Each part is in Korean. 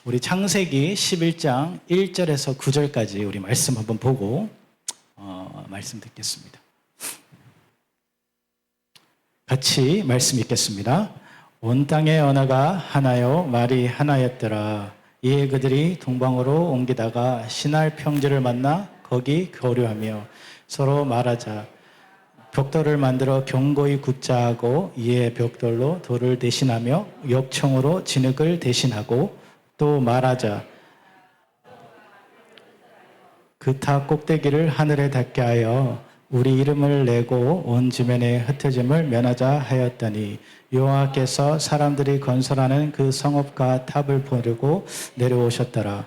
우리 창세기 11장 1절에서 9절까지 우리 말씀 한번 보고 말씀 듣겠습니다. 같이 말씀 읽겠습니다. 온 땅의 언어가 하나요 말이 하나였더라. 이에 그들이 동방으로 옮기다가 시날 평지를 만나 거기 거류하며 서로 말하자. 벽돌을 만들어 견고히 굽자 하고 이에 벽돌로 돌을 대신하며 역청으로 진흙을 대신하고 또 말하자. 그 탑 꼭대기를 하늘에 닿게 하여 우리 이름을 내고 온 지면에 흩어짐을 면하자 하였더니 여호와께서 사람들이 건설하는 그 성읍과 탑을 보려고 내려오셨더라.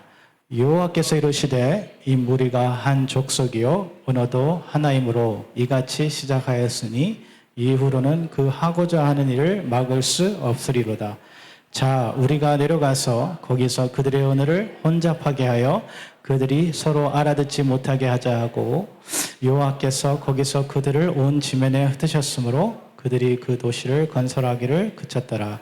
여호와께서 이르시되 이 무리가 한 족속이요 언어도 하나이므로 이같이 시작하였으니 이후로는 그 하고자 하는 일을 막을 수 없으리로다. 자, 우리가 내려가서 거기서 그들의 언어를 혼잡하게 하여 그들이 서로 알아듣지 못하게 하자 하고 여호와께서 거기서 그들을 온 지면에 흩으셨으므로 그들이 그 도시를 건설하기를 그쳤더라.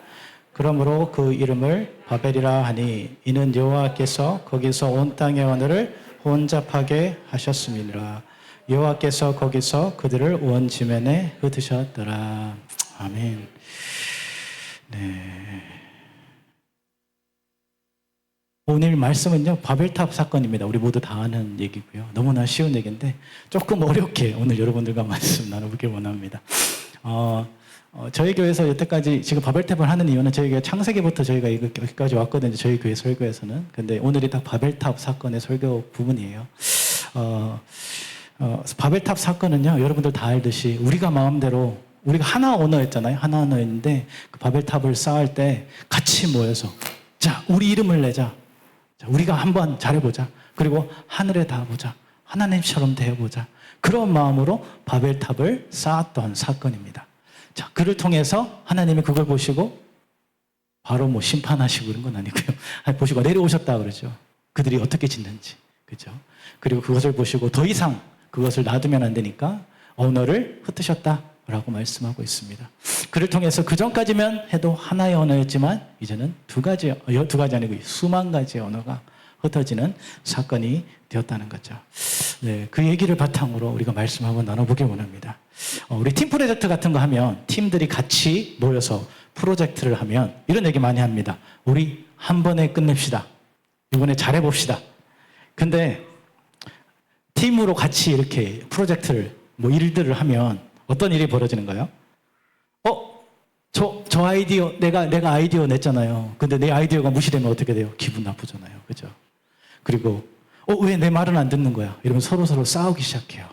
그러므로 그 이름을 바벨이라 하니 이는 여호와께서 거기서 온 땅의 언어를 혼잡하게 하셨음이니라. 여호와께서 거기서 그들을 온 지면에 흩으셨더라. 아멘. 네. 오늘 말씀은요, 바벨탑 사건입니다. 우리 모두 다 아는 얘기고요. 너무나 쉬운 얘기인데 조금 어렵게 오늘 여러분들과 말씀 나눠보길 원합니다. 저희 교회에서 여태까지 지금 바벨탑을 하는 이유는 저희 교회 창세기부터 저희가 여기까지 왔거든요. 저희 교회 설교에서는. 근데 오늘이 딱 바벨탑 사건의 설교 부분이에요. 바벨탑 사건은요, 여러분들 다 알듯이 우리가 마음대로 우리가 하나 언어였잖아요. 하나 언어였는데 그 바벨탑을 쌓을 때 같이 모여서 자, 우리 이름을 내자. 자, 우리가 한번 잘해보자. 그리고 하늘에 닿아보자. 하나님처럼 되어보자. 그런 마음으로 바벨탑을 쌓았던 사건입니다. 자, 그를 통해서 하나님이 그걸 보시고 바로 뭐 심판하시고 그런 건 아니고요. 보시고 내려오셨다 그러죠. 그들이 어떻게 짓는지. 그죠? 그리고 그것을 보시고 더 이상 그것을 놔두면 안 되니까 언어를 흩으셨다라고 말씀하고 있습니다. 그를 통해서 그 전까지면 해도 하나의 언어였지만 이제는 두 가지 아니고 수만 가지의 언어가 흩어지는 사건이 되었다는 거죠. 네, 그 얘기를 바탕으로 우리가 말씀 한번 나눠보길 원합니다. 우리 팀 프로젝트 같은 거 하면 팀들이 같이 모여서 프로젝트를 하면 이런 얘기 많이 합니다. 우리 한 번에 끝냅시다. 이번에 잘해봅시다. 근데 팀으로 같이 이렇게 프로젝트를 일들을 하면 어떤 일이 벌어지는가요? 저 아이디어 내가 아이디어 냈잖아요. 근데 내 아이디어가 무시되면 어떻게 돼요? 기분 나쁘잖아요. 그죠? 그리고 왜 내 말은 안 듣는 거야? 이러면 서로 싸우기 시작해요.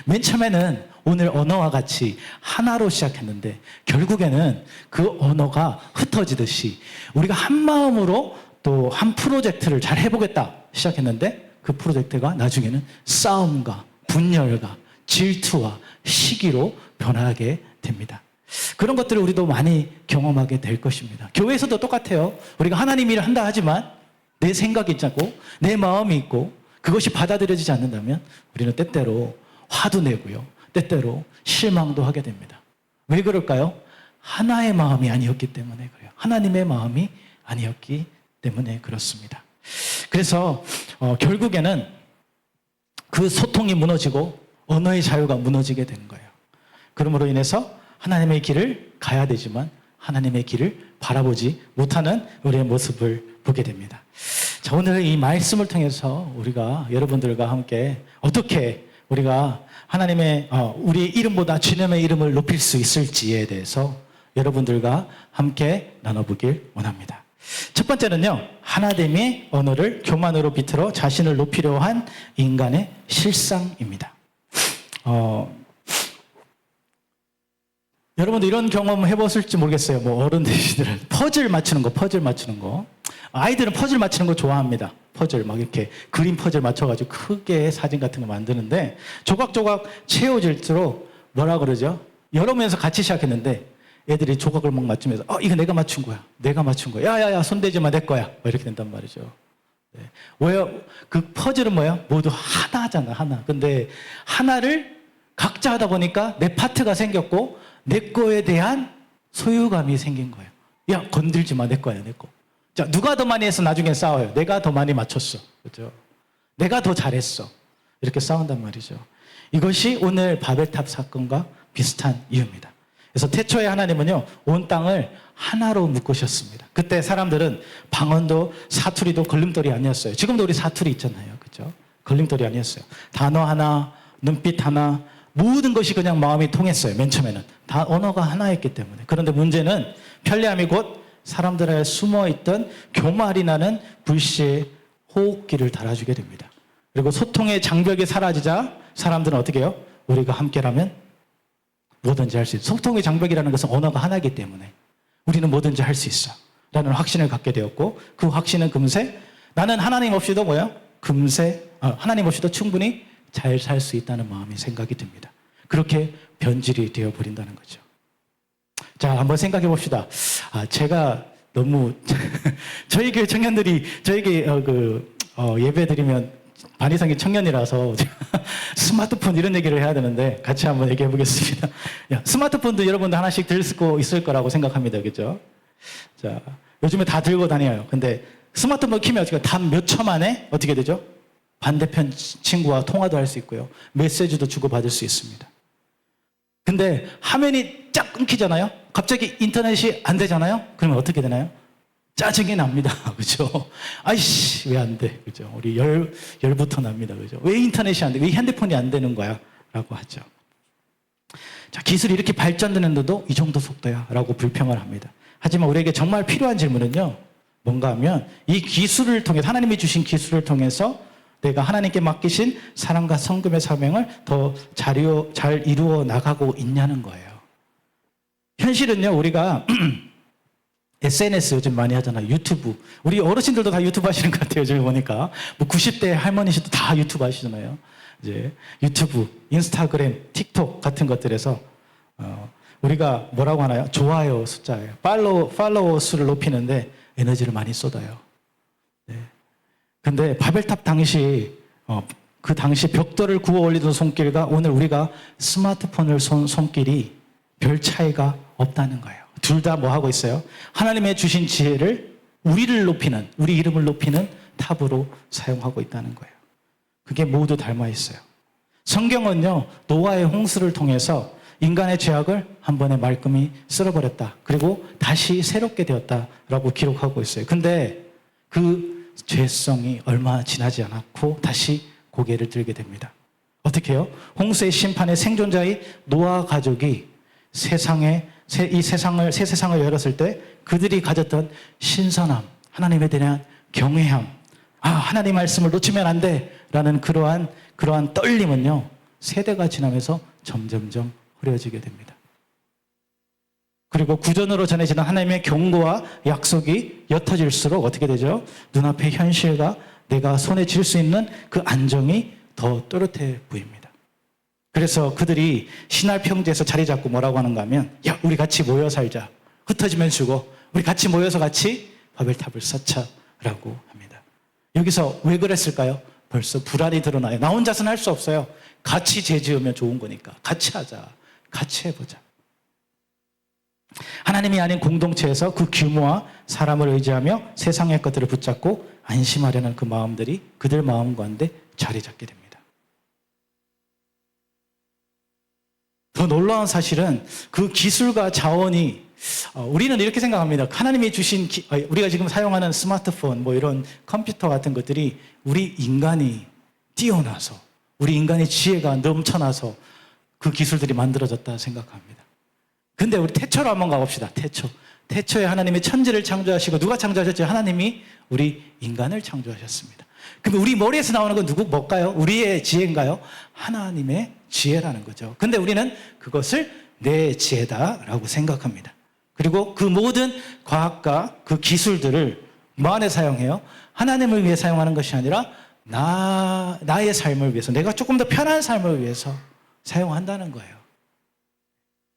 맨 처음에는 오늘 언어와 같이 하나로 시작했는데 결국에는 그 언어가 흩어지듯이 우리가 한 마음으로 또 한 프로젝트를 잘 해보겠다 시작했는데 그 프로젝트가 나중에는 싸움과 분열과 질투와 시기로 변하게 됩니다. 그런 것들을 우리도 많이 경험하게 될 것입니다. 교회에서도 똑같아요. 우리가 하나님 일을 한다 하지만 내 생각이 있고 내 마음이 있고 그것이 받아들여지지 않는다면 우리는 때때로 화도 내고요. 때때로 실망도 하게 됩니다. 왜 그럴까요? 하나의 마음이 아니었기 때문에 그래요. 하나님의 마음이 아니었기 때문에 그렇습니다. 그래서 결국에는 그 소통이 무너지고 언어의 자유가 무너지게 되는 거예요. 그러므로 인해서 하나님의 길을 가야 되지만 하나님의 길을 바라보지 못하는 우리의 모습을 보게 됩니다. 자, 오늘 이 말씀을 통해서 우리가 여러분들과 함께 어떻게 우리가 하나님의 우리 이름보다 주님의 이름을 높일 수 있을지에 대해서 여러분들과 함께 나눠보길 원합니다. 첫 번째는요, 하나됨의 언어를 교만으로 비틀어 자신을 높이려 한 인간의 실상입니다. 여러분도 이런 경험 해보실지 모르겠어요. 어른들은 퍼즐 맞추는 거. 아이들은 퍼즐 맞추는 거 좋아합니다. 퍼즐 막 이렇게 그림 퍼즐 맞춰가지고 크게 사진 같은 거 만드는데 조각조각 채워질수록 뭐라 그러죠? 여러 명에서 같이 시작했는데 애들이 조각을 막 맞추면서 이거 내가 맞춘 거야. 야야야 손대지 마, 내 거야. 이렇게 된단 말이죠. 네. 왜요? 그 퍼즐은 뭐야? 모두 하나잖아, 하나. 근데 하나를 각자 하다 보니까 내 파트가 생겼고 내 거에 대한 소유감이 생긴 거예요. 야, 건들지 마, 내 거야, 내 거. 자, 누가 더 많이 해서 나중에 싸워요. 내가 더 많이 맞췄어. 그죠? 내가 더 잘했어. 이렇게 싸운단 말이죠. 이것이 오늘 바벨탑 사건과 비슷한 이유입니다. 그래서 태초에 하나님은요, 온 땅을 하나로 묶으셨습니다. 그때 사람들은 방언도 사투리도 걸림돌이 아니었어요. 지금도 우리 사투리 있잖아요. 그죠? 걸림돌이 아니었어요. 단어 하나, 눈빛 하나, 모든 것이 그냥 마음이 통했어요. 맨 처음에는. 다 언어가 하나였기 때문에. 그런데 문제는 편리함이 곧 사람들의 숨어있던 교말이 나는 불씨의 호흡기를 달아주게 됩니다. 그리고 소통의 장벽이 사라지자 사람들은 어떻게 해요? 우리가 함께라면 뭐든지 할 수 있어. 소통의 장벽이라는 것은 언어가 하나이기 때문에 우리는 뭐든지 할 수 있어 라는 확신을 갖게 되었고, 그 확신은 금세 나는 하나님 없이도 하나님 없이도 충분히 잘 살 수 있다는 마음이 생각이 듭니다. 그렇게 변질이 되어버린다는 거죠. 자, 한번 생각해 봅시다. 제가 너무 저희 교회 청년들이 저에게 예배 드리면 반 이상의 청년이라서 스마트폰 이런 얘기를 해야 되는데 같이 한번 얘기해 보겠습니다. 스마트폰도 여러분도 하나씩 들고 있을 거라고 생각합니다. 그죠? 자, 요즘에 다 들고 다녀요. 근데 스마트폰 키면 어떻게 단 몇 초 만에 어떻게 되죠? 반대편 친구와 통화도 할 수 있고요. 메시지도 주고받을 수 있습니다. 근데 화면이 쫙 끊기잖아요? 갑자기 인터넷이 안 되잖아요? 그러면 어떻게 되나요? 짜증이 납니다. 그죠? 아이씨, 왜 안 돼? 그죠? 우리 열부터 납니다. 그죠? 왜 인터넷이 안 돼? 왜 핸드폰이 안 되는 거야? 라고 하죠. 자, 기술이 이렇게 발전되는데도 이 정도 속도야? 라고 불평을 합니다. 하지만 우리에게 정말 필요한 질문은요, 뭔가 하면 이 기술을 통해, 하나님이 주신 기술을 통해서 내가 하나님께 맡기신 사랑과 성금의 사명을 더 잘 이루어 나가고 있냐는 거예요. 현실은요, 우리가 SNS 요즘 많이 하잖아요. 유튜브. 우리 어르신들도 다 유튜브 하시는 것 같아요. 요즘에 보니까. 90대 할머니시도 다 유튜브 하시잖아요. 이제 유튜브, 인스타그램, 틱톡 같은 것들에서 우리가 뭐라고 하나요? 좋아요 숫자예요. 팔로워 수를 높이는데 에너지를 많이 쏟아요. 네. 근데 바벨탑 당시 그 당시 벽돌을 구워 올리던 손길과 오늘 우리가 스마트폰을 손길이 별 차이가 없다는 거예요. 둘 다 뭐 하고 있어요? 하나님의 주신 지혜를 우리 이름을 높이는 탑으로 사용하고 있다는 거예요. 그게 모두 닮아 있어요. 성경은요, 노아의 홍수를 통해서 인간의 죄악을 한 번에 말끔히 쓸어버렸다. 그리고 다시 새롭게 되었다라고 기록하고 있어요. 근데 그 죄성이 얼마 지나지 않았고 다시 고개를 들게 됩니다. 어떻게 해요? 홍수의 심판의 생존자의 노아 가족이 새 세상을 열었을 때 그들이 가졌던 신선함, 하나님에 대한 경외함, 하나님 말씀을 놓치면 안 돼 라는 그러한 떨림은요, 세대가 지나면서 점점점 흐려지게 됩니다. 그리고 구전으로 전해지는 하나님의 경고와 약속이 옅어질수록 어떻게 되죠? 눈앞의 현실과 내가 손에 쥘 수 있는 그 안정이 더 또렷해 보입니다. 그래서 그들이 신할 평지에서 자리 잡고 뭐라고 하는가 하면, 야, 우리 같이 모여 살자. 흩어지면 죽어. 우리 같이 모여서 같이 바벨탑을 쌓자라고 합니다. 여기서 왜 그랬을까요? 벌써 불안이 드러나요. 나 혼자서는 할 수 없어요. 같이 죄지으면 좋은 거니까. 같이 하자. 같이 해보자. 하나님이 아닌 공동체에서 그 규모와 사람을 의지하며 세상의 것들을 붙잡고 안심하려는 그 마음들이 그들 마음 가운데 자리 잡게 됩니다. 더 놀라운 사실은 그 기술과 자원이 우리는 이렇게 생각합니다. 하나님이 주신 우리가 지금 사용하는 스마트폰 이런 컴퓨터 같은 것들이 우리 인간이 뛰어나서 우리 인간의 지혜가 넘쳐나서 그 기술들이 만들어졌다 생각합니다. 근데 우리 태초로 한번 가봅시다. 태초에 하나님이 천지를 창조하시고 누가 창조하셨죠? 하나님이 우리 인간을 창조하셨습니다. 그럼 우리 머리에서 나오는 건 뭘까요? 우리의 지혜인가요? 하나님의 지혜라는 거죠. 근데 우리는 그것을 내 지혜다라고 생각합니다. 그리고 그 모든 과학과 그 기술들을 뭐 안에 사용해요? 하나님을 위해 사용하는 것이 아니라 나의 삶을 위해서, 내가 조금 더 편한 삶을 위해서 사용한다는 거예요.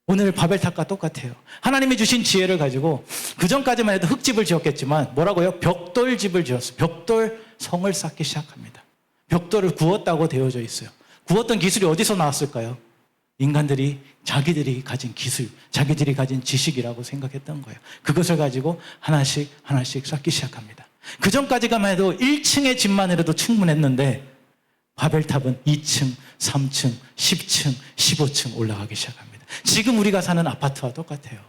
오늘 바벨탑과 똑같아요. 하나님이 주신 지혜를 가지고 그전까지만 해도 흙집을 지었겠지만 뭐라고요? 벽돌집을 지었어요. 벽돌 성을 쌓기 시작합니다. 벽돌을 구웠다고 되어져 있어요. 구웠던 기술이 어디서 나왔을까요? 인간들이 자기들이 가진 기술, 자기들이 가진 지식이라고 생각했던 거예요. 그것을 가지고 하나씩 하나씩 쌓기 시작합니다. 그 전까지만 해도 1층의 집만이라도 충분했는데 바벨탑은 2층, 3층, 10층, 15층 올라가기 시작합니다. 지금 우리가 사는 아파트와 똑같아요.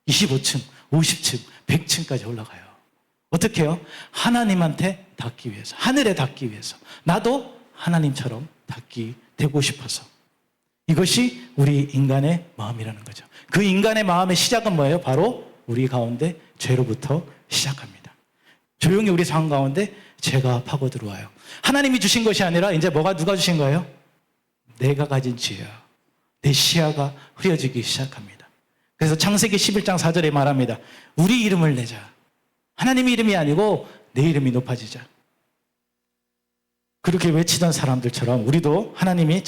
25층, 50층, 100층까지 올라가요. 어떻게 해요? 하나님한테 닿기 위해서, 하늘에 닿기 위해서. 나도 하나님처럼 되고 싶어서. 이것이 우리 인간의 마음이라는 거죠. 그 인간의 마음의 시작은 뭐예요? 바로 우리 가운데 죄로부터 시작합니다. 조용히 우리 삶 가운데 죄가 파고 들어와요. 하나님이 주신 것이 아니라 이제 누가 주신 거예요? 내가 가진 죄야. 내 시야가 흐려지기 시작합니다. 그래서 창세기 11장 4절에 말합니다. 우리 이름을 내자. 하나님의 이름이 아니고 내 이름이 높아지자. 그렇게 외치던 사람들처럼 우리도 하나님이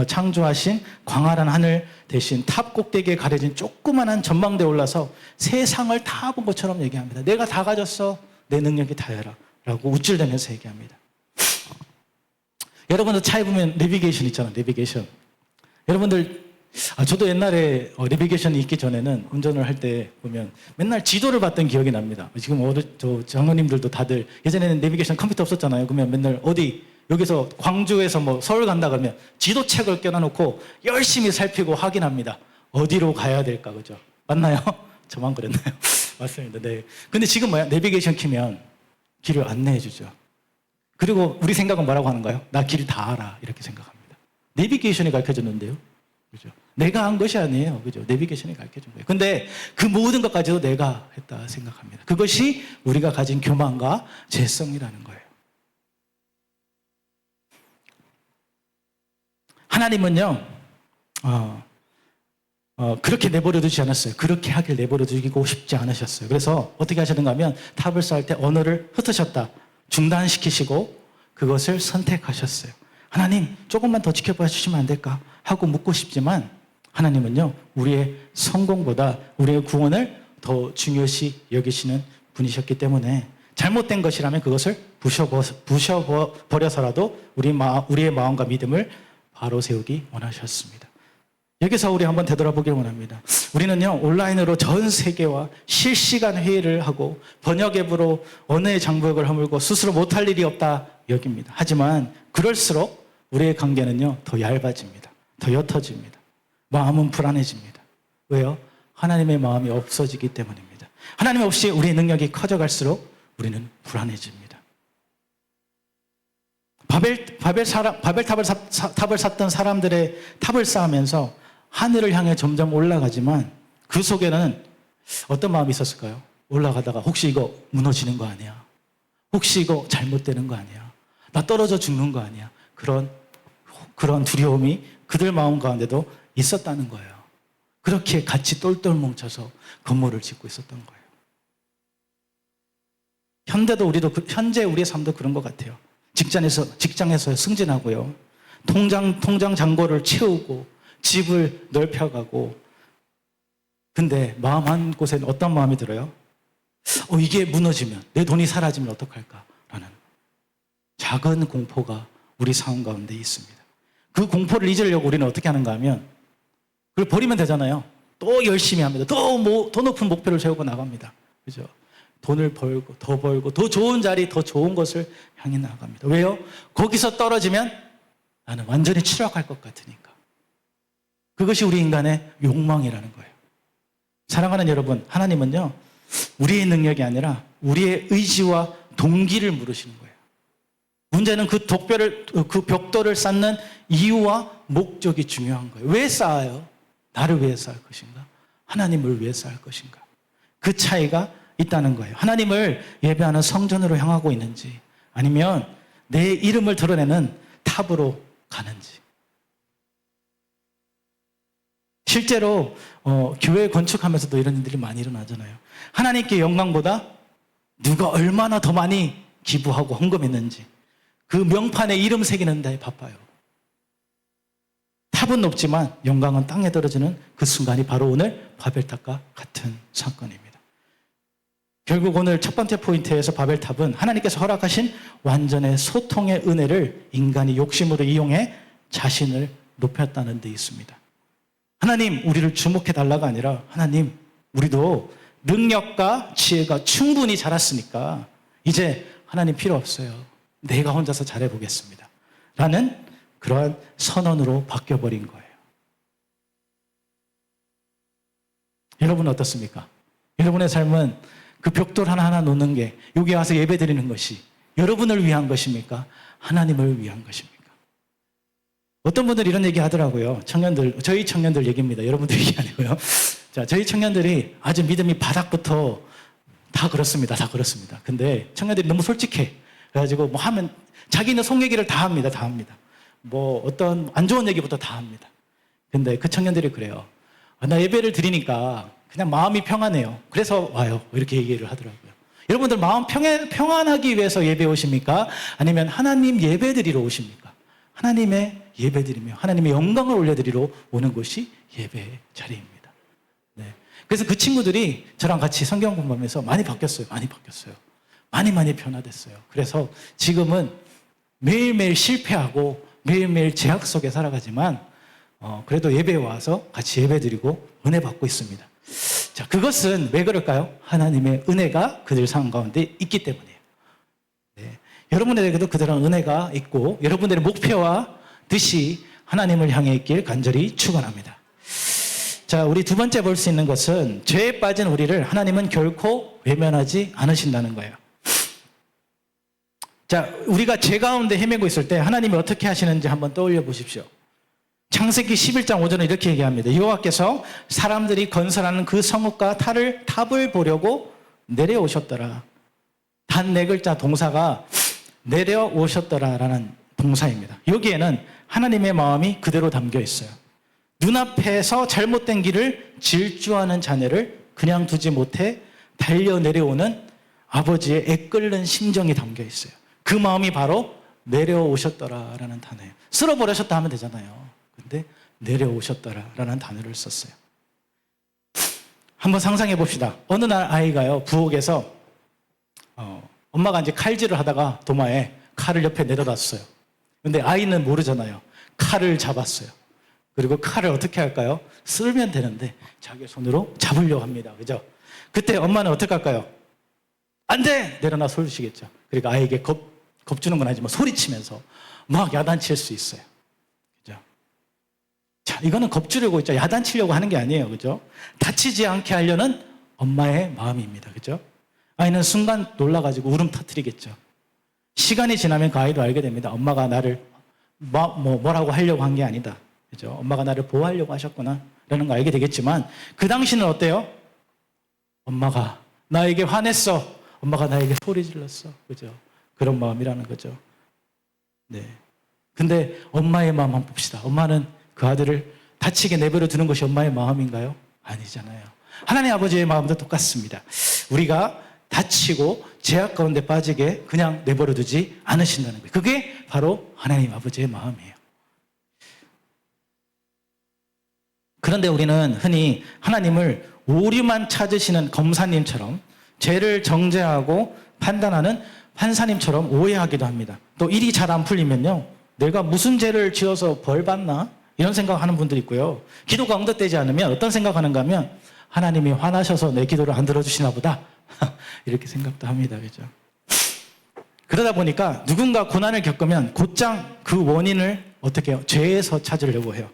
창조하신 광활한 하늘 대신 탑 꼭대기에 가려진 조그만한 전망대에 올라서 세상을 다 본 것처럼 얘기합니다. 내가 다 가졌어. 내 능력이 다해라. 라고 우쭐대면서 얘기합니다. 여러분들 차에 보면 내비게이션 있잖아요. 내비게이션. 여러분들 저도 옛날에 내비게이션이 있기 전에는 운전을 할 때 보면 맨날 지도를 봤던 기억이 납니다. 지금 장로님들도 다들 예전에는 내비게이션 컴퓨터 없었잖아요. 그러면 맨날 여기서 광주에서 서울 간다 그러면 지도책을 껴놔놓고 열심히 살피고 확인합니다. 어디로 가야 될까, 그죠? 맞나요? 저만 그랬나요? 맞습니다. 네. 근데 지금 내비게이션 키면 길을 안내해주죠. 그리고 우리 생각은 뭐라고 하는가요? 나 길 다 알아. 이렇게 생각합니다. 내비게이션이 가르쳐줬는데요. 그죠? 내가 한 것이 아니에요. 그죠? 내비게이션이 가르쳐준 거예요. 근데 그 모든 것까지도 내가 했다 생각합니다. 그것이 우리가 가진 교만과 죄성이라는 거예요. 하나님은요, 그렇게 내버려 두지 않았어요. 그렇게 하길 내버려 두고 싶지 않으셨어요. 그래서 어떻게 하셨는가 하면 탑을 쌓을 때 언어를 흩으셨다. 중단시키시고 그것을 선택하셨어요. 하나님, 조금만 더 지켜봐 주시면 안 될까? 하고 묻고 싶지만 하나님은요, 우리의 성공보다 우리의 구원을 더 중요시 여기시는 분이셨기 때문에 잘못된 것이라면 그것을 부셔버려서라도 우리의 마음과 믿음을 바로 세우기 원하셨습니다. 여기서 우리 한번 되돌아보길 원합니다. 우리는요, 온라인으로 전 세계와 실시간 회의를 하고 번역 앱으로 언어의 장벽을 허물고 스스로 못할 일이 없다 여깁니다. 하지만 그럴수록 우리의 관계는요, 더 얇아집니다. 더 옅어집니다. 마음은 불안해집니다. 왜요? 하나님의 마음이 없어지기 때문입니다. 하나님 없이 우리의 능력이 커져갈수록 우리는 불안해집니다. 바벨탑을 샀던 사람들의 탑을 쌓으면서 하늘을 향해 점점 올라가지만 그 속에는 어떤 마음이 있었을까요? 올라가다가 혹시 이거 무너지는 거 아니야? 혹시 이거 잘못되는 거 아니야? 나 떨어져 죽는 거 아니야? 그런 두려움이 그들 마음 가운데도 있었다는 거예요. 그렇게 같이 똘똘 뭉쳐서 건물을 짓고 있었던 거예요. 현재 우리의 삶도 그런 것 같아요. 직장에서 승진하고요. 통장 잔고를 채우고 집을 넓혀가고. 근데 마음 한 곳에는 어떤 마음이 들어요? 이게 무너지면, 내 돈이 사라지면 어떡할까? 라는 작은 공포가 우리 삶 가운데 있습니다. 그 공포를 잊으려고 우리는 어떻게 하는가 하면 그걸 버리면 되잖아요. 또 열심히 합니다. 더 높은 목표를 세우고 나갑니다. 그죠? 돈을 벌고 더 좋은 자리, 더 좋은 것을 향해 나갑니다. 왜요? 거기서 떨어지면 나는 완전히 추락할 것 같으니까. 그것이 우리 인간의 욕망이라는 거예요. 사랑하는 여러분, 하나님은요, 우리의 능력이 아니라 우리의 의지와 동기를 물으시는 거예요. 문제는 그 벽돌을 쌓는 이유와 목적이 중요한 거예요. 왜 쌓아요? 나를 위해 쌓을 것인가? 하나님을 위해 쌓을 것인가? 그 차이가 있다는 거예요. 하나님을 예배하는 성전으로 향하고 있는지, 아니면 내 이름을 드러내는 탑으로 가는지. 실제로 교회 건축하면서도 이런 일들이 많이 일어나잖아요. 하나님께 영광보다 누가 얼마나 더 많이 기부하고 헌금했는지 그 명판에 이름 새기는 데 바빠요. 탑은 높지만 영광은 땅에 떨어지는 그 순간이 바로 오늘 바벨탑과 같은 사건입니다. 결국 오늘 첫 번째 포인트에서 바벨탑은 하나님께서 허락하신 완전의 소통의 은혜를 인간이 욕심으로 이용해 자신을 높였다는 데 있습니다. 하나님 우리를 주목해 달라가 아니라 하나님 우리도 능력과 지혜가 충분히 자랐으니까 이제 하나님 필요 없어요. 내가 혼자서 잘해보겠습니다. 라는 그러한 선언으로 바뀌어버린 거예요. 여러분 어떻습니까? 여러분의 삶은 그 벽돌 하나하나 놓는 게 여기 와서 예배 드리는 것이 여러분을 위한 것입니까? 하나님을 위한 것입니까? 어떤 분들이 이런 얘기 하더라고요. 저희 청년들 얘기입니다. 여러분들 얘기 아니고요. 자, 저희 청년들이 아주 믿음이 바닥부터 다 그렇습니다. 다 그렇습니다. 근데 청년들이 너무 솔직해. 그래가지고 뭐 하면 자기는 속 얘기를 다 합니다. 다 합니다. 뭐 어떤 안 좋은 얘기부터 다 합니다. 근데 그 청년들이 그래요. 나 예배를 드리니까 그냥 마음이 평안해요. 그래서 와요. 이렇게 얘기를 하더라고요. 여러분들 마음 평안하기 위해서 예배 오십니까? 아니면 하나님 예배 드리러 오십니까? 하나님의 예배 드리며 하나님의 영광을 올려드리러 오는 곳이 예배의 자리입니다. 네. 그래서 그 친구들이 저랑 같이 성경 공부하면서 많이 바뀌었어요. 많이 바뀌었어요. 많이 변화됐어요. 그래서 지금은 매일매일 실패하고 매일매일 제약 속에 살아가지만 그래도 예배에 와서 같이 예배 드리고 은혜 받고 있습니다. 자, 그것은 왜 그럴까요? 하나님의 은혜가 그들 삶 가운데 있기 때문이에요. 네. 여러분에게도 그들은 은혜가 있고 여러분들의 목표와 뜻이 하나님을 향해 있길 간절히 축원합니다. 자, 우리 두 번째 볼 수 있는 것은 죄에 빠진 우리를 하나님은 결코 외면하지 않으신다는 거예요. 자, 우리가 죄 가운데 헤매고 있을 때 하나님이 어떻게 하시는지 한번 떠올려 보십시오. 창세기 11장 5절은 이렇게 얘기합니다. 여호와께서 사람들이 건설하는 그 성읍과 탑을 보려고 내려오셨더라. 단 네 글자 동사가 내려오셨더라라는 동사입니다. 여기에는 하나님의 마음이 그대로 담겨 있어요. 눈앞에서 잘못된 길을 질주하는 자녀를 그냥 두지 못해 달려 내려오는 아버지의 애끓는 심정이 담겨 있어요. 그 마음이 바로 내려오셨더라라는 단어예요. 쓸어버리셨다 하면 되잖아요. 근데 내려오셨더라라는 단어를 썼어요. 한번 상상해 봅시다. 어느 날 아이가요, 부엌에서 엄마가 이제 칼질을 하다가 도마에 칼을 옆에 내려놨어요. 근데 아이는 모르잖아요. 칼을 잡았어요. 그리고 칼을 어떻게 할까요? 쓸면 되는데 자기 손으로 잡으려고 합니다. 그죠? 그때 엄마는 어떻게 할까요? 안 돼! 내려놔 소리치겠죠. 그러니까 아이에게 겁주는 건 아니지만 소리치면서 막 야단칠 수 있어요. 그죠? 자, 이거는 겁주려고 있죠. 야단치려고 하는 게 아니에요. 그죠? 다치지 않게 하려는 엄마의 마음입니다. 그죠? 아이는 순간 놀라가지고 울음 터뜨리겠죠. 시간이 지나면 그 아이도 알게 됩니다. 엄마가 나를 뭐라고 하려고 한 게 아니다. 그죠? 엄마가 나를 보호하려고 하셨구나. 라는 거 알게 되겠지만 그 당시는 어때요? 엄마가 나에게 화냈어. 엄마가 나에게 소리 질렀어. 그죠? 그런 마음이라는 거죠. 네. 근데 엄마의 마음 한번 봅시다. 엄마는 그 아들을 다치게 내버려 두는 것이 엄마의 마음인가요? 아니잖아요. 하나님 아버지의 마음도 똑같습니다. 우리가 다치고 죄악 가운데 빠지게 그냥 내버려 두지 않으신다는 거예요. 그게 바로 하나님 아버지의 마음이에요. 그런데 우리는 흔히 하나님을 오류만 찾으시는 검사님처럼 죄를 정죄하고 판단하는 판사님처럼 오해하기도 합니다. 또 일이 잘 안 풀리면요, 내가 무슨 죄를 지어서 벌 받나? 이런 생각하는 분들이 있고요. 기도가 응답되지 않으면 어떤 생각하는가 하면 하나님이 화나셔서 내 기도를 안 들어주시나 보다. 이렇게 생각도 합니다. 그죠? 그러다 보니까 누군가 고난을 겪으면 곧장 그 원인을 어떻게 해요? 죄에서 찾으려고 해요.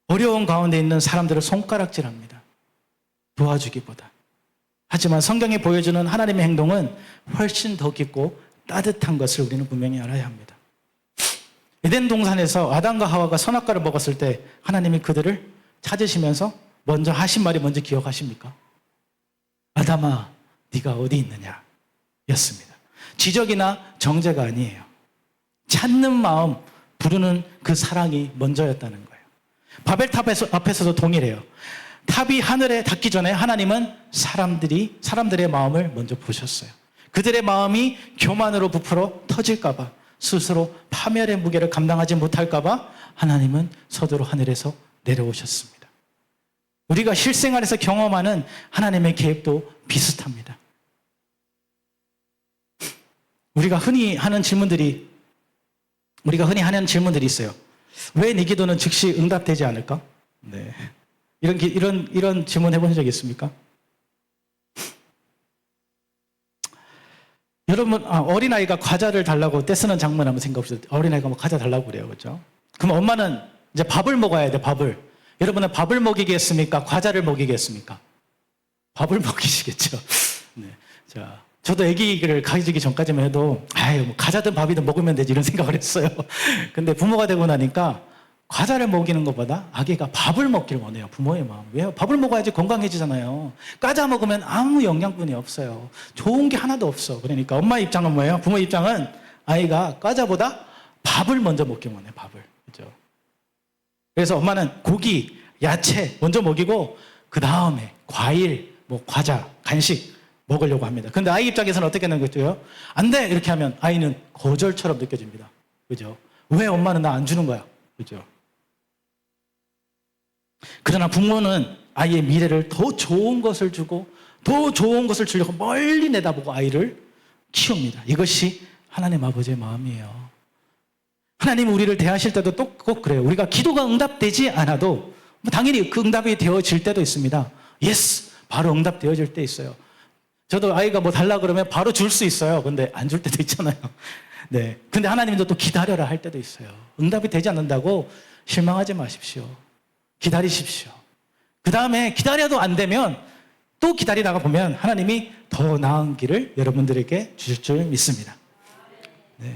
어려운 가운데 있는 사람들을 손가락질합니다. 도와주기보다. 하지만 성경이 보여주는 하나님의 행동은 훨씬 더 깊고 따뜻한 것을 우리는 분명히 알아야 합니다. 에덴 동산에서 아담과 하와가 선악과를 먹었을 때 하나님이 그들을 찾으시면서 먼저 하신 말이 뭔지 기억하십니까? 아담아, 네가 어디 있느냐? 였습니다. 지적이나 정죄가 아니에요. 찾는 마음, 부르는 그 사랑이 먼저였다는 거예요. 바벨탑 앞에서도 동일해요. 탑이 하늘에 닿기 전에 하나님은 사람들의 마음을 먼저 보셨어요. 그들의 마음이 교만으로 부풀어 터질까봐, 스스로 파멸의 무게를 감당하지 못할까봐 하나님은 서두로 하늘에서 내려오셨습니다. 우리가 실생활에서 경험하는 하나님의 계획도 비슷합니다. 우리가 흔히 하는 질문들이 있어요. 왜 네 기도는 즉시 응답되지 않을까? 네. 이런 질문 해본 적 있습니까? 여러분, 어린아이가 과자를 달라고 떼쓰는 장면 한번 생각해 보세요. 어린아이가 뭐 과자 달라고 그래요. 그죠? 그럼 엄마는 이제 밥을 먹어야 돼, 밥을. 여러분은 밥을 먹이겠습니까? 과자를 먹이겠습니까? 밥을 먹이시겠죠. 네. 자, 저도 아기를 가지기 전까지만 해도, 뭐 과자든 밥이든 먹으면 되지, 이런 생각을 했어요. 근데 부모가 되고 나니까 과자를 먹이는 것보다 아기가 밥을 먹기를 원해요. 부모의 마음. 왜요? 밥을 먹어야지 건강해지잖아요. 과자 먹으면 아무 영양분이 없어요. 좋은 게 하나도 없어. 그러니까 엄마 입장은 뭐예요? 부모 입장은 아이가 과자보다 밥을 먼저 먹기 원해, 밥을. 그죠? 그래서 엄마는 고기, 야채 먼저 먹이고, 그 다음에 과일, 뭐 과자, 간식 먹으려고 합니다. 근데 아이 입장에서는 어떻게 하는 거죠? 안 돼! 이렇게 하면 아이는 거절처럼 느껴집니다. 그죠? 왜 엄마는 나 안 주는 거야? 그죠? 그러나 부모는 아이의 미래를 더 좋은 것을 주고 더 좋은 것을 주려고 멀리 내다보고 아이를 키웁니다. 이것이 하나님 아버지의 마음이에요. 하나님 우리를 대하실 때도 꼭 그래요. 우리가 기도가 응답되지 않아도 당연히 그 응답이 되어질 때도 있습니다. 예스! 바로 응답되어질 때 있어요. 저도 아이가 뭐 달라 그러면 바로 줄 수 있어요. 근데 안 줄 때도 있잖아요. 네. 근데 하나님도 또 기다려라 할 때도 있어요. 응답이 되지 않는다고 실망하지 마십시오. 기다리십시오. 그 다음에 기다려도 안 되면 또 기다리다가 보면 하나님이 더 나은 길을 여러분들에게 주실 줄 믿습니다. 네.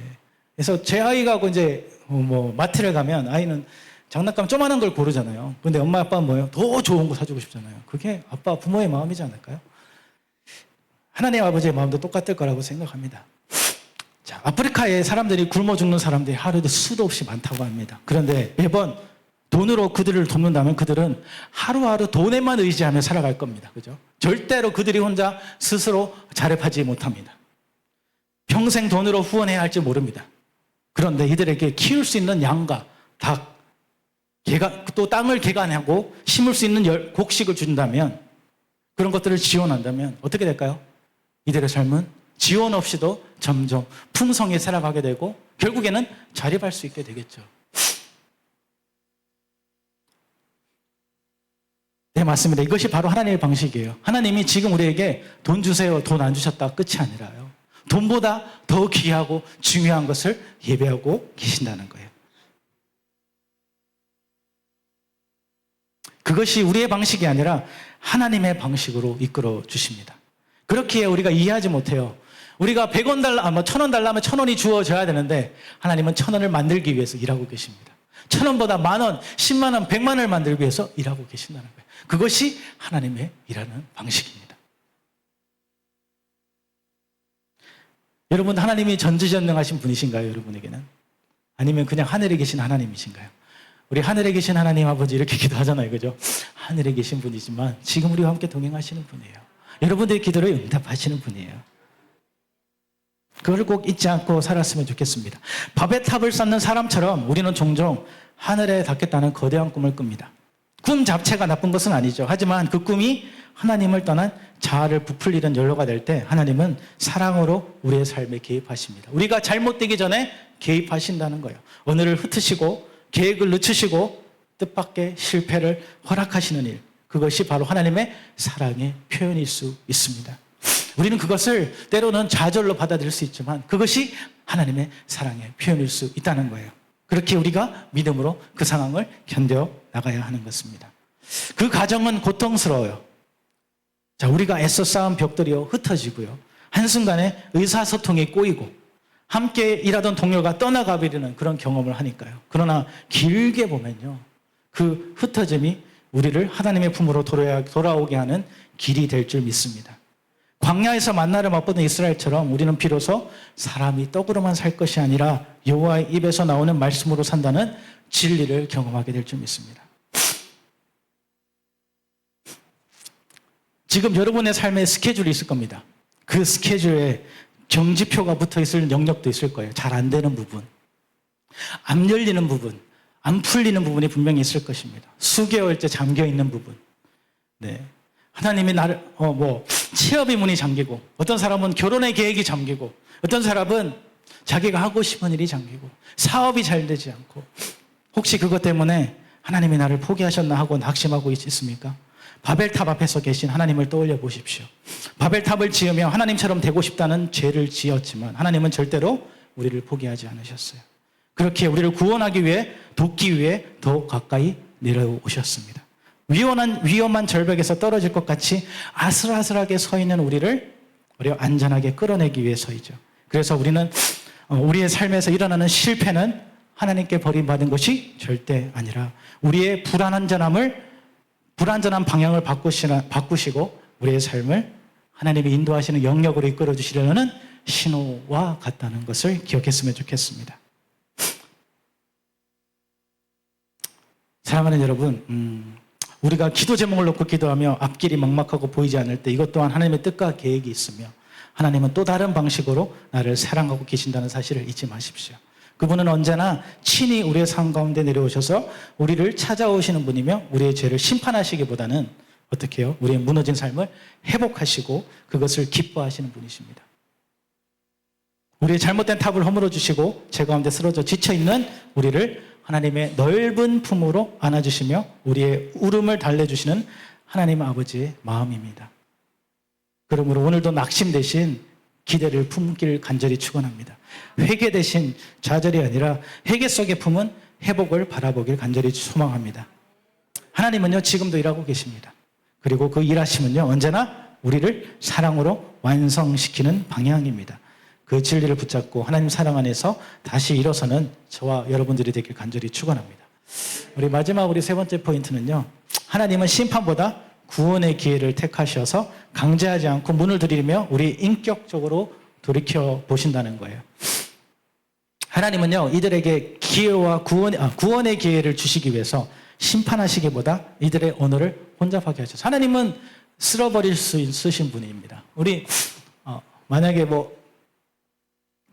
그래서 제 아이가 이제 뭐 마트를 가면 아이는 장난감 조그만한 걸 고르잖아요. 근데 엄마 아빠는 뭐예요? 더 좋은 거 사주고 싶잖아요. 그게 아빠 부모의 마음이지 않을까요? 하나님 아버지의 마음도 똑같을 거라고 생각합니다. 자, 아프리카에 사람들이 굶어 죽는 사람들이 하루에도 수도 없이 많다고 합니다. 그런데 매번 돈으로 그들을 돕는다면 그들은 하루하루 돈에만 의지하며 살아갈 겁니다. 그죠? 절대로 그들이 혼자 스스로 자립하지 못합니다. 평생 돈으로 후원해야 할지 모릅니다. 그런데 이들에게 키울 수 있는 양과 닭, 또 땅을 개간하고 심을 수 있는 곡식을 준다면, 그런 것들을 지원한다면 어떻게 될까요? 이들의 삶은 지원 없이도 점점 풍성히 살아가게 되고 결국에는 자립할 수 있게 되겠죠. 네, 맞습니다. 이것이 바로 하나님의 방식이에요. 하나님이 지금 우리에게 돈 주세요, 돈 안 주셨다 끝이 아니라요. 돈보다 더 귀하고 중요한 것을 예배하고 계신다는 거예요. 그것이 우리의 방식이 아니라 하나님의 방식으로 이끌어 주십니다. 그렇기에 우리가 이해하지 못해요. 우리가 100원 달라, 1000원 달라면 1000원이 주어져야 되는데 하나님은 1000원을 만들기 위해서 일하고 계십니다. 1000원보다 10,000원, 100,000원, 100만원을 만들기 위해서 일하고 계신다는 거예요. 그것이 하나님의 일하는 방식입니다. 여러분, 하나님이 전지전능하신 분이신가요? 여러분에게는? 아니면 그냥 하늘에 계신 하나님이신가요? 우리 하늘에 계신 하나님 아버지 이렇게 기도하잖아요. 그죠? 하늘에 계신 분이지만 지금 우리와 함께 동행하시는 분이에요. 여러분들의 기도를 응답하시는 분이에요. 그걸 꼭 잊지 않고 살았으면 좋겠습니다. 밥의 탑을 쌓는 사람처럼 우리는 종종 하늘에 닿겠다는 거대한 꿈을 꿉니다. 꿈 자체가 나쁜 것은 아니죠. 하지만 그 꿈이 하나님을 떠난 자아를 부풀리는 연료가 될 때 하나님은 사랑으로 우리의 삶에 개입하십니다. 우리가 잘못되기 전에 개입하신다는 거예요. 오늘을 흩으시고 계획을 늦추시고 뜻밖의 실패를 허락하시는 일, 그것이 바로 하나님의 사랑의 표현일 수 있습니다. 우리는 그것을 때로는 좌절로 받아들일 수 있지만 그것이 하나님의 사랑의 표현일 수 있다는 거예요. 그렇게 우리가 믿음으로 그 상황을 견뎌 나가야 하는 것입니다. 그 과정은 고통스러워요. 자, 우리가 애써 쌓은 벽들이요 흩어지고요, 한순간에 의사소통이 꼬이고 함께 일하던 동료가 떠나가버리는 그런 경험을 하니까요. 그러나 길게 보면요, 그 흩어짐이 우리를 하나님의 품으로 돌아오게 하는 길이 될 줄 믿습니다. 광야에서 만나를 맛보던 이스라엘처럼 우리는 비로소 사람이 떡으로만 살 것이 아니라 여호와의 입에서 나오는 말씀으로 산다는 진리를 경험하게 될 줄 믿습니다. 지금 여러분의 삶에 스케줄이 있을 겁니다. 그 스케줄에 경지표가 붙어 있을 영역도 있을 거예요. 잘 안 되는 부분, 안 열리는 부분, 안 풀리는 부분이 분명히 있을 것입니다. 수개월째 잠겨 있는 부분. 네. 하나님이 나를, 취업의 문이 잠기고, 어떤 사람은 결혼의 계획이 잠기고, 어떤 사람은 자기가 하고 싶은 일이 잠기고, 사업이 잘 되지 않고, 혹시 그것 때문에 하나님이 나를 포기하셨나 하고 낙심하고 있습니까? 바벨탑 앞에서 계신 하나님을 떠올려 보십시오. 바벨탑을 지으며 하나님처럼 되고 싶다는 죄를 지었지만 하나님은 절대로 우리를 포기하지 않으셨어요. 그렇게 우리를 구원하기 위해, 돕기 위해 더 가까이 내려오셨습니다. 위험한 절벽에서 떨어질 것 같이 아슬아슬하게 서 있는 우리를 안전하게 끌어내기 위해서이죠. 그래서 우리는 우리의 삶에서 일어나는 실패는 하나님께 버림받은 것이 절대 아니라 우리의 불안전한 방향을 바꾸시고 우리의 삶을 하나님이 인도하시는 영역으로 이끌어 주시려는 신호와 같다는 것을 기억했으면 좋겠습니다. 사랑하는 여러분, 우리가 기도 제목을 놓고 기도하며 앞길이 막막하고 보이지 않을 때 이것 또한 하나님의 뜻과 계획이 있으며 하나님은 또 다른 방식으로 나를 사랑하고 계신다는 사실을 잊지 마십시오. 그분은 언제나 친히 우리의 삶 가운데 내려오셔서 우리를 찾아오시는 분이며 우리의 죄를 심판하시기보다는 어떻게 해요? 우리의 무너진 삶을 회복하시고 그것을 기뻐하시는 분이십니다. 우리의 잘못된 탑을 허물어 주시고 죄 가운데 쓰러져 지쳐있는 우리를 하나님의 넓은 품으로 안아주시며 우리의 울음을 달래주시는 하나님 아버지의 마음입니다. 그러므로 오늘도 낙심 대신 기대를 품기를 간절히 축원합니다. 회개 대신 좌절이 아니라 회개 속에 품은 회복을 바라보길 간절히 소망합니다. 하나님은요 지금도 일하고 계십니다. 그리고 그 일하심은요 언제나 우리를 사랑으로 완성시키는 방향입니다. 그 진리를 붙잡고 하나님 사랑 안에서 다시 일어서는 저와 여러분들이 되길 간절히 축원합니다. 우리 마지막 우리 세 번째 포인트는요. 하나님은 심판보다 구원의 기회를 택하셔서 강제하지 않고 문을 들이며 우리 인격적으로 돌이켜 보신다는 거예요. 하나님은요 이들에게 기회와 구원의 기회를 주시기 위해서 심판하시기보다 이들의 언어를 혼잡하게 하셔서 하나님은 쓸어버릴 수 있으신 분입니다. 우리 만약에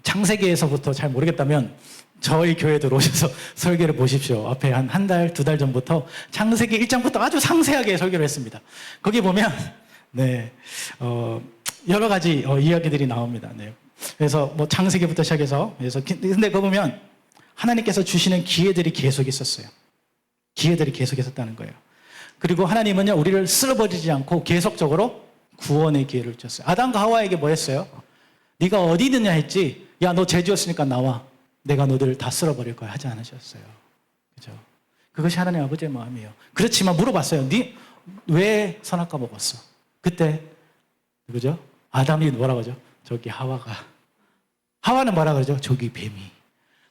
창세기에서부터 잘 모르겠다면 저희 교회 들어오셔서 설교를 보십시오. 앞에 한 달, 두 달 전부터 창세기 1장부터 아주 상세하게 설교를 했습니다. 거기 보면 여러 가지 이야기들이 나옵니다. 그래서 창세기부터 시작해서 근데 거기 보면 하나님께서 주시는 기회들이 계속 있었어요. 기회들이 계속 있었다는 거예요. 그리고 하나님은요 우리를 쓸어버리지 않고 계속적으로 구원의 기회를 주셨어요. 아담과 하와에게 뭐 했어요? 네가 어디 있느냐 했지. 야, 너 죄 지었으니까 나와. 내가 너들을 다 쓸어버릴 거야 하지 않으셨어요. 그죠? 그것이 하나님 아버지의 마음이에요. 그렇지만 물어봤어요. 네 왜 선악과 먹었어? 그때 누구죠? 아담이 뭐라 그러죠? 저기 하와는 뭐라 그러죠? 저기 뱀이.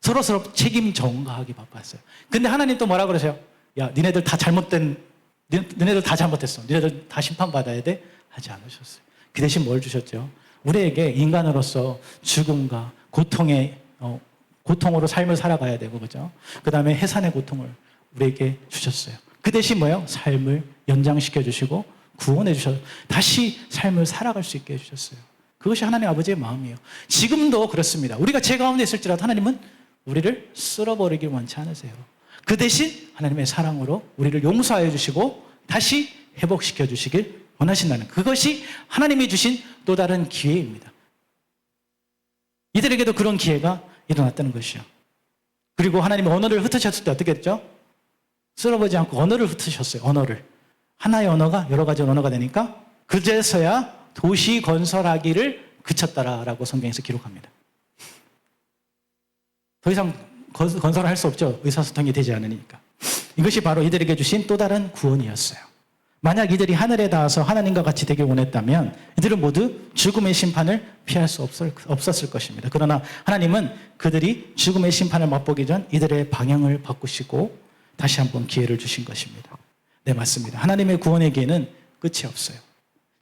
서로 책임 전가하기 바빴어요. 근데 하나님 또 뭐라 그러세요? 야, 니네들 다 잘못했어. 니네들 다 심판받아야 돼? 하지 않으셨어요. 그 대신 뭘 주셨죠? 우리에게 인간으로서 죽음과 고통으로 삶을 살아가야 되고, 그죠? 그 다음에 해산의 고통을 우리에게 주셨어요. 그 대신 뭐예요? 삶을 연장시켜 주시고 구원해 주셔서 다시 삶을 살아갈 수 있게 해주셨어요. 그것이 하나님 아버지의 마음이에요. 지금도 그렇습니다. 우리가 죄 가운데 있을지라도 하나님은 우리를 쓸어버리길 원치 않으세요. 그 대신 하나님의 사랑으로 우리를 용서하여 주시고 다시 회복시켜 주시길 원하신다는 그것이 하나님이 주신 또 다른 기회입니다. 이들에게도 그런 기회가 일어났다는 것이요. 그리고 하나님이 언어를 흩으셨을 때 어떻게 했죠? 쓸어버리지 않고 언어를 흩으셨어요. 언어를. 하나의 언어가 여러 가지 언어가 되니까 그제서야 도시 건설하기를 그쳤다라고 성경에서 기록합니다. 더 이상 건설할 수 없죠. 의사소통이 되지 않으니까. 이것이 바로 이들에게 주신 또 다른 구원이었어요. 만약 이들이 하늘에 닿아서 하나님과 같이 되길 원했다면 이들은 모두 죽음의 심판을 피할 수 없었을 것입니다. 그러나 하나님은 그들이 죽음의 심판을 맛보기 전 이들의 방향을 바꾸시고 다시 한번 기회를 주신 것입니다. 네, 맞습니다. 하나님의 구원의 기회는 끝이 없어요.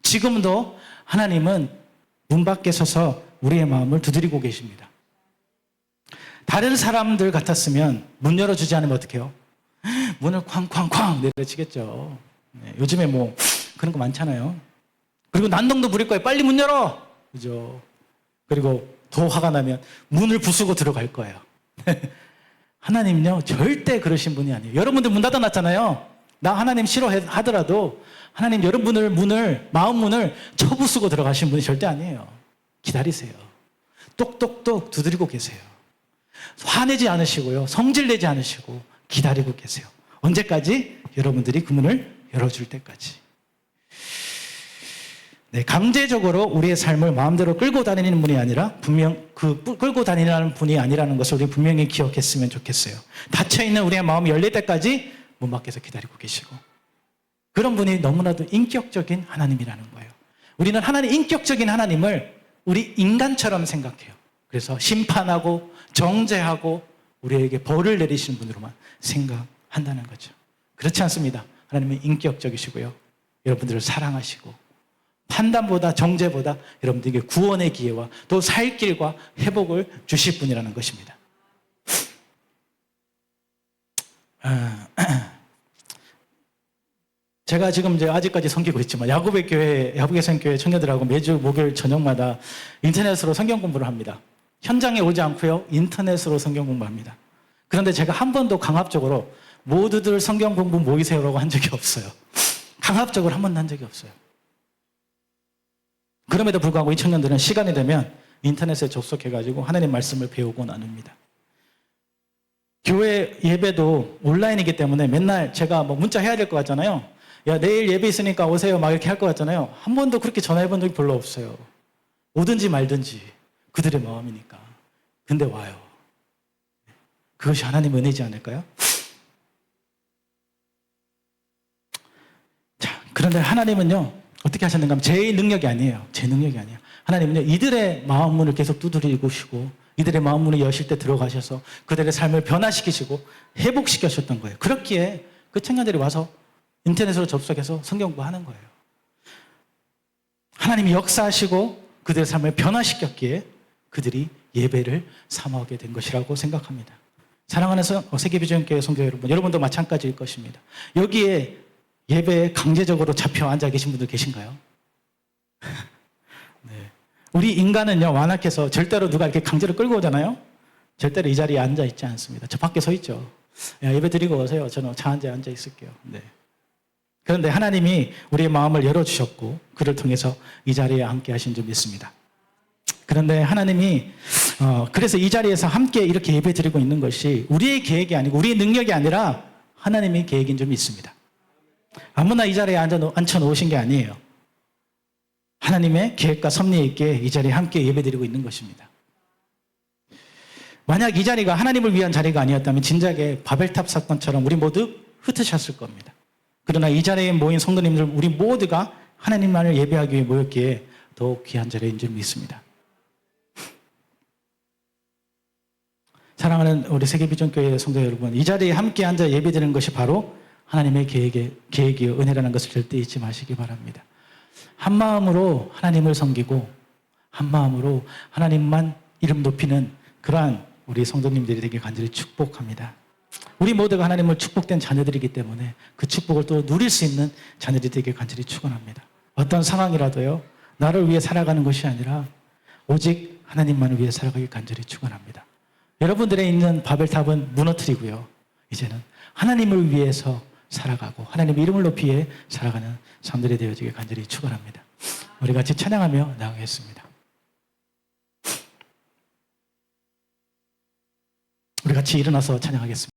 지금도 하나님은 문 밖에 서서 우리의 마음을 두드리고 계십니다. 다른 사람들 같았으면 문 열어주지 않으면 어떻게 해요? 문을 쾅쾅쾅 내려치겠죠. 네, 요즘에 그런 거 많잖아요. 그리고 난동도 부릴 거예요. 빨리 문 열어! 그죠? 그리고 더 화가 나면 문을 부수고 들어갈 거예요. 하나님은요, 절대 그러신 분이 아니에요. 여러분들 문 닫아놨잖아요. 나 하나님 싫어하더라도 하나님 여러분을 마음 문을 쳐부수고 들어가신 분이 절대 아니에요. 기다리세요. 똑똑똑 두드리고 계세요. 화내지 않으시고요. 성질내지 않으시고 기다리고 계세요. 언제까지? 여러분들이 그 문을 열어줄 때까지. 네, 강제적으로 우리의 삶을 마음대로 끌고 다니는 분이 아니라 분명 끌고 다니는 분이 아니라는 것을 우리 분명히 기억했으면 좋겠어요. 닫혀있는 우리의 마음이 열릴 때까지 문 밖에서 기다리고 계시고, 그런 분이 너무나도 인격적인 하나님이라는 거예요. 우리는 하나님, 인격적인 하나님을 우리 인간처럼 생각해요. 그래서 심판하고 정죄하고 우리에게 벌을 내리시는 분으로만 생각한다는 거죠. 그렇지 않습니다. 하나님은 인격적이시고요, 여러분들을 사랑하시고 판단보다 정죄보다 여러분들에게 구원의 기회와 또 살 길과 회복을 주실 분이라는 것입니다. 제가 지금 이제 아직까지 섬기고 있지만 야곱의 성교회 청년들하고 매주 목요일 저녁마다 인터넷으로 성경 공부를 합니다. 현장에 오지 않고요, 인터넷으로 성경 공부합니다. 그런데 제가 한 번도 강압적으로 모두들 성경 공부 모이세요라고 한 적이 없어요. 강압적으로 한 번도 한 적이 없어요. 그럼에도 불구하고 이 청년들은 시간이 되면 인터넷에 접속해가지고 하나님 말씀을 배우고 나눕니다. 교회 예배도 온라인이기 때문에 맨날 제가 뭐 문자 해야 될 것 같잖아요. 야, 내일 예배 있으니까 오세요 막 이렇게 할 것 같잖아요. 한 번도 그렇게 전화해 본 적이 별로 없어요. 오든지 말든지 그들의 마음이니까. 근데 와요. 그것이 하나님 은혜지 않을까요? 자, 그런데 하나님은요, 어떻게 하셨는가 하면 제 능력이 아니에요. 제 능력이 아니에요. 하나님은요, 이들의 마음 문을 계속 두드리시고 이들의 마음 문을 여실 때 들어가셔서 그들의 삶을 변화시키시고 회복시키셨던 거예요. 그렇기에 그 청년들이 와서 인터넷으로 접속해서 성경 공부하는 거예요. 하나님이 역사하시고 그들의 삶을 변화시켰기에 그들이 예배를 삼아오게 된 것이라고 생각합니다. 사랑하는 세계비전교회 성도 여러분, 여러분도 마찬가지일 것입니다. 여기에 예배에 강제적으로 잡혀 앉아 계신 분들 계신가요? 네. 우리 인간은요, 완악해서 절대로 누가 이렇게 강제로 끌고 오잖아요? 절대로 이 자리에 앉아 있지 않습니다. 저 밖에 서 있죠. 야, 예배 드리고 오세요. 저는 차 한자에 앉아 있을게요. 네. 그런데 하나님이 우리의 마음을 열어주셨고 그를 통해서 이 자리에 함께 하신 줄 믿습니다. 그런데 하나님이 그래서 이 자리에서 함께 이렇게 예배 드리고 있는 것이 우리의 계획이 아니고 우리의 능력이 아니라 하나님의 계획인 줄 믿습니다. 아무나 이 자리에 앉혀놓으신 게 아니에요. 하나님의 계획과 섭리 있게 이 자리에 함께 예배드리고 있는 것입니다. 만약 이 자리가 하나님을 위한 자리가 아니었다면 진작에 바벨탑 사건처럼 우리 모두 흩으셨을 겁니다. 그러나 이 자리에 모인 성도님들 우리 모두가 하나님만을 예배하기 위해 모였기에 더욱 귀한 자리인 줄 믿습니다. 사랑하는 우리 세계비전교회 성도 여러분, 이 자리에 함께 앉아 예배드리는 것이 바로 하나님의 계획이요 은혜라는 것을 절대 잊지 마시기 바랍니다. 한 마음으로 하나님을 섬기고 한 마음으로 하나님만 이름 높이는 그러한 우리 성도님들이 되게 간절히 축복합니다. 우리 모두가 하나님을 축복된 자녀들이기 때문에 그 축복을 또 누릴 수 있는 자녀들이 되게 간절히 축원합니다. 어떤 상황이라도요, 나를 위해 살아가는 것이 아니라 오직 하나님만을 위해 살아가기 간절히 축원합니다. 여러분들의 있는 바벨탑은 무너뜨리고요, 이제는 하나님을 위해서 살아가고 하나님의 이름을 높이 해 살아가는 사람들이 되어지길 간절히 축원합니다. 우리 같이 찬양하며 나가겠습니다. 우리 같이 일어나서 찬양하겠습니다.